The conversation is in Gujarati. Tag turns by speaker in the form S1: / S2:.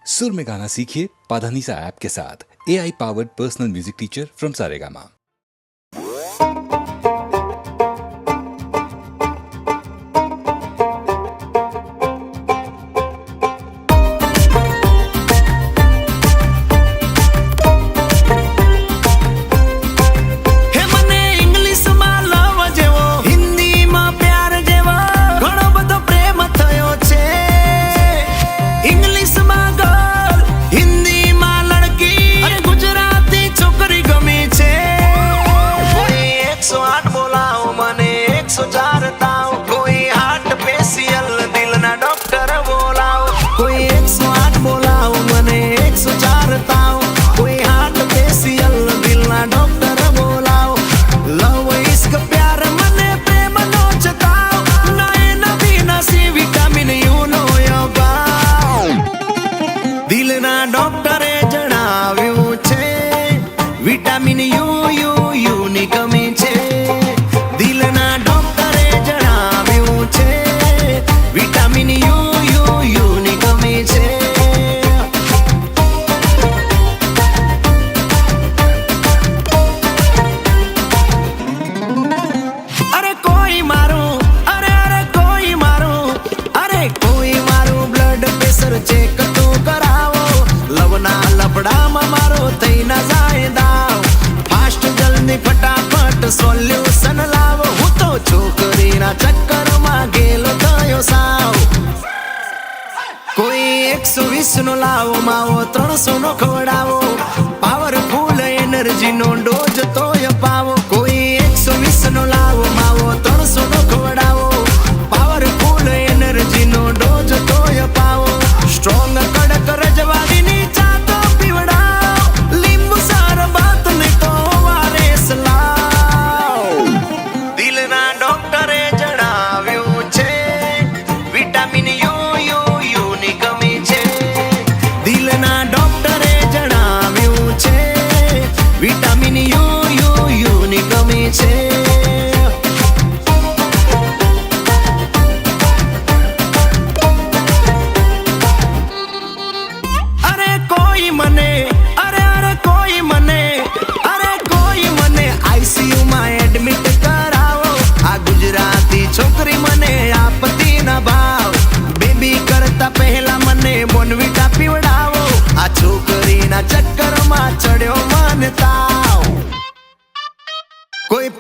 S1: सुर में गाना सीखिए पाधानीसा ऐप के साथ AI powered personal music teacher from Saregama.
S2: डॉक्टरे जणाव्યું છે વિટામિન યુ ની કમી છે દિલના ડોક્ટરે જણાવ્યું છે વિટામિન યુ ની કમી છે અરે કોઈ મારું અરે કોઈ મારું બ્લડ પ્રેશર ચેક તો કરાવો લવના લફડામાં મારો થઈ ના જાય દાવ ફાસ્ટ જલ્દી ફટાફટ સોલ્યુશન લાવો હું તો છોકરીના ચક્કરમાં ગેલો થયો સાવ કોઈ 120 નો લાવો માવો 300 નો ખવડાવો પાવરફુલ એનર્જી નો ડોઝ તો અપાવો કોઈ 120 નો લાવો માવો 300 નો ખવડાવો પાવરફુલ એનર્જી નો ડોઝ તો અપાવો સ્ટ્રોંગ કડક રજવાડીની ચા તો પીવડાવ લીંબુ શરબત ને તો વારેસ લાવ દિલના ડોક્ટરે જણાવ્યું છે વિટામિન યુ ની કમી છે દિલના ડોક્ટરે જણાવ્યું છે વિટામિન યુ ની કમી છે છોકરી મને આપતી ના ભાવ બેબી કરતા પહેલા મને બોનવીટા પીવડાવો આ છોકરીના ચક્કરમાં ચડ્યો મને તાવ કોઈ